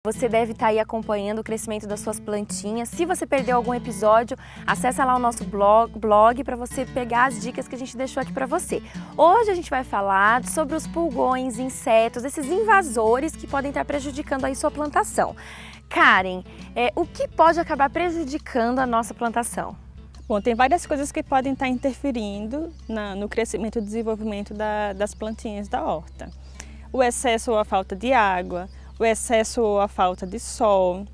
Você deve estar aí acompanhando o crescimento das suas plantinhas. Se você perdeu algum episódio, acessa lá o nosso blog para você pegar as dicas que a gente deixou aqui para você. Hoje a gente vai falar sobre os pulgões, insetos, esses invasores que podem estar prejudicando aí sua plantação. Karen, o que pode acabar prejudicando a nossa plantação? Bom, tem várias coisas que podem estar interferindo no crescimento e desenvolvimento das plantinhas da horta. O excesso ou a falta de água, o excesso ou a falta de sol,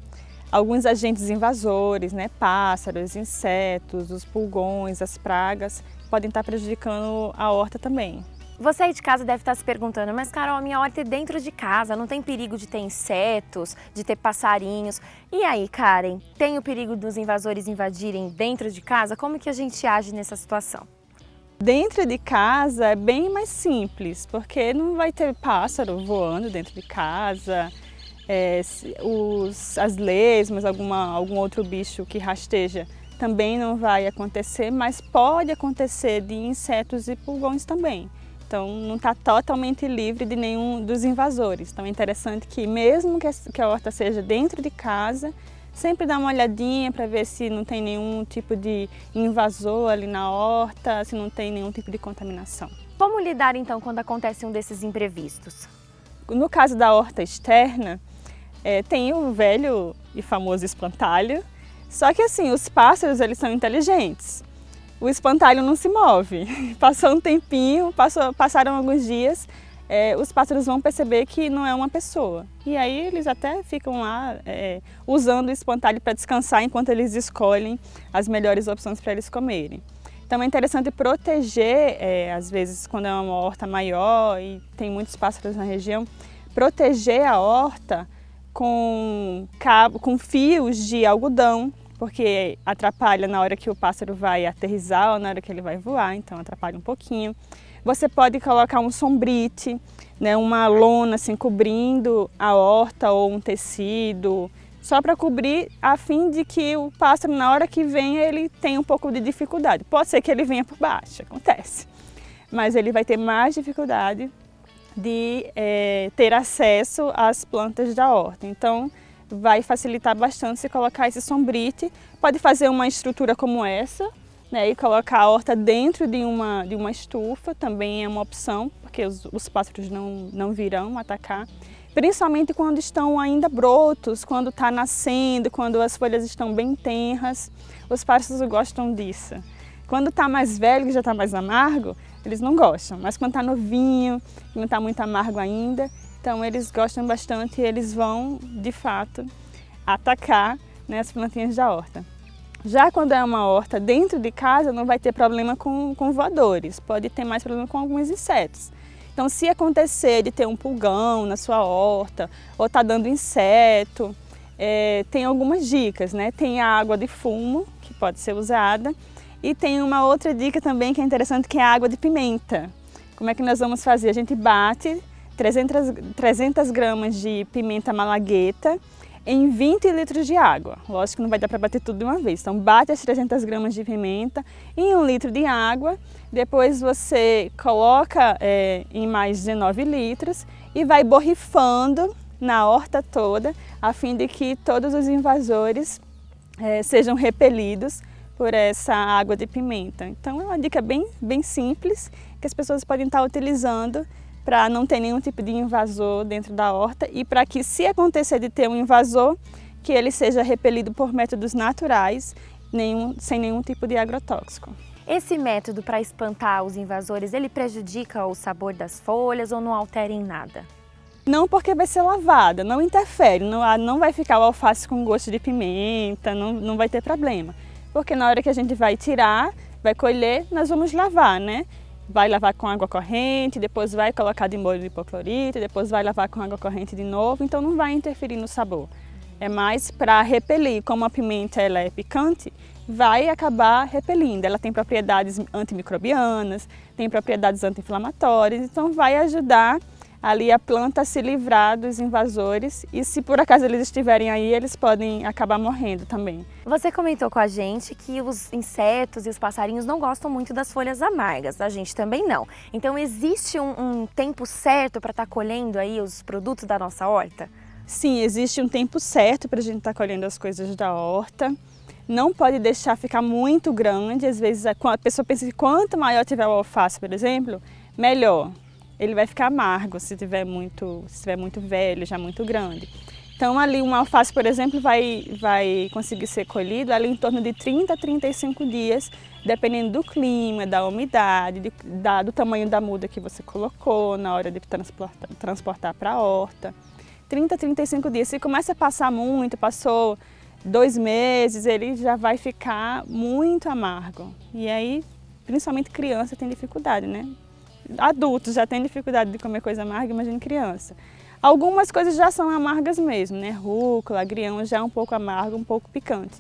alguns agentes invasores, pássaros, insetos, os pulgões, as pragas, podem estar prejudicando a horta também. Você aí de casa deve estar se perguntando, mas Carol, minha horta é dentro de casa, não tem perigo de ter insetos, de ter passarinhos. E aí, Karen, tem o perigo dos invasores invadirem dentro de casa? Como que a gente age nessa situação? Dentro de casa é bem mais simples, porque não vai ter pássaro voando dentro de casa, as lesmas, algum outro bicho que rasteja também não vai acontecer, mas pode acontecer de insetos e pulgões também. Então não está totalmente livre de nenhum dos invasores. Então é interessante que mesmo que a horta seja dentro de casa, sempre dá uma olhadinha para ver se não tem nenhum tipo de invasor ali na horta, se não tem nenhum tipo de contaminação. Como lidar então quando acontece um desses imprevistos? No caso da horta externa, tem o velho e famoso espantalho, só que assim, os pássaros eles são inteligentes. O espantalho não se move. Passou um tempinho, passaram alguns dias, os pássaros vão perceber que não é uma pessoa. E aí eles até ficam lá usando o espantalho para descansar enquanto eles escolhem as melhores opções para eles comerem. Então é interessante proteger, às vezes quando é uma horta maior e tem muitos pássaros na região, proteger a horta com fios de algodão, porque atrapalha na hora que o pássaro vai aterrissar ou na hora que ele vai voar, então atrapalha um pouquinho. Você pode colocar um sombrite, uma lona assim, cobrindo a horta ou um tecido, só para cobrir a fim de que o pássaro, na hora que vem, ele tenha um pouco de dificuldade. Pode ser que ele venha por baixo, acontece, mas ele vai ter mais dificuldade de ter acesso às plantas da horta. Então, vai facilitar bastante se colocar esse sombrite. Pode fazer uma estrutura como essa, e colocar a horta dentro de uma estufa, também é uma opção, porque os pássaros não virão atacar. Principalmente quando estão ainda brotos, quando está nascendo, quando as folhas estão bem tenras, os pássaros gostam disso. Quando está mais velho, que já está mais amargo, eles não gostam, mas quando está novinho, não está muito amargo ainda, então eles gostam bastante e eles vão, de fato, atacar as plantinhas da horta. Já quando é uma horta dentro de casa, não vai ter problema com voadores, pode ter mais problema com alguns insetos. Então, se acontecer de ter um pulgão na sua horta ou está dando inseto, tem algumas dicas, Tem a água de fumo, que pode ser usada, e tem uma outra dica também que é interessante, que é a água de pimenta. Como é que nós vamos fazer? A gente bate 300 gramas de pimenta malagueta em 20 litros de água. Lógico que não vai dar para bater tudo de uma vez. Então bate as 300 gramas de pimenta em 1 litro de água, depois você coloca em mais 19 litros e vai borrifando na horta toda, a fim de que todos os invasores sejam repelidos por essa água de pimenta. Então é uma dica bem simples que as pessoas podem estar utilizando para não ter nenhum tipo de invasor dentro da horta e para que, se acontecer de ter um invasor, que ele seja repelido por métodos naturais, sem nenhum tipo de agrotóxico. Esse método para espantar os invasores, ele prejudica o sabor das folhas ou não altera em nada? Não, porque vai ser lavada, não interfere, não vai ficar o alface com gosto de pimenta, não vai ter problema. Porque na hora que a gente vai tirar, vai colher, nós vamos lavar, Vai lavar com água corrente, depois vai colocar de molho de hipoclorito, depois vai lavar com água corrente de novo, então não vai interferir no sabor. É mais para repelir, como a pimenta ela é picante, vai acabar repelindo. Ela tem propriedades antimicrobianas, tem propriedades anti-inflamatórias, então vai ajudar ali a planta a se livrar dos invasores e, se por acaso eles estiverem aí, eles podem acabar morrendo também. Você comentou com a gente que os insetos e os passarinhos não gostam muito das folhas amargas, a gente também não. Então existe um tempo certo para estar colhendo aí os produtos da nossa horta? Sim, existe um tempo certo para a gente estar colhendo as coisas da horta. Não pode deixar ficar muito grande. Às vezes a pessoa pensa que quanto maior tiver o alface, por exemplo, melhor. Ele vai ficar amargo se tiver muito velho, já muito grande. Então ali um alface, por exemplo, vai conseguir ser colhido ali em torno de 30 a 35 dias, dependendo do clima, da umidade, do tamanho da muda que você colocou na hora de transportar para a horta. 30 a 35 dias. Se começa a passar muito, passou 2 meses, ele já vai ficar muito amargo. E aí, principalmente criança tem dificuldade, né? Adultos já têm dificuldade de comer coisa amarga, imagina criança. Algumas coisas já são amargas mesmo, né? Rúcula, agrião já é um pouco amargo, um pouco picante.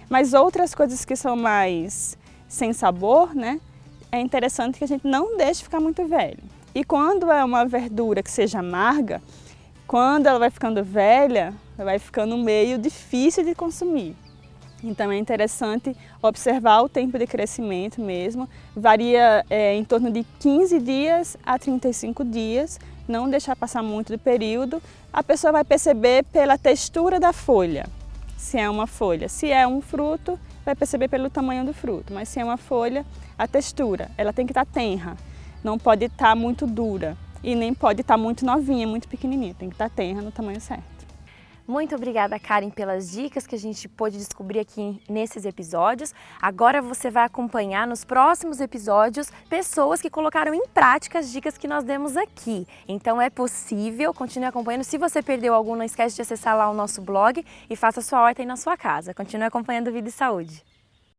Mas outras coisas que são mais sem sabor, né? É interessante que a gente não deixe ficar muito velho. E quando é uma verdura que seja amarga, quando ela vai ficando velha, ela vai ficando meio difícil de consumir. Então é interessante observar o tempo de crescimento mesmo, varia em torno de 15 dias a 35 dias, não deixar passar muito do período. A pessoa vai perceber pela textura da folha, se é uma folha. Se é um fruto, vai perceber pelo tamanho do fruto, mas se é uma folha, a textura, ela tem que estar tenra, não pode estar muito dura e nem pode estar muito novinha, muito pequenininha, tem que estar tenra no tamanho certo. Muito obrigada, Karen, pelas dicas que a gente pôde descobrir aqui nesses episódios. Agora você vai acompanhar nos próximos episódios pessoas que colocaram em prática as dicas que nós demos aqui. Então é possível, continue acompanhando. Se você perdeu algum, não esquece de acessar lá o nosso blog e faça sua horta aí na sua casa. Continue acompanhando Vida e Saúde.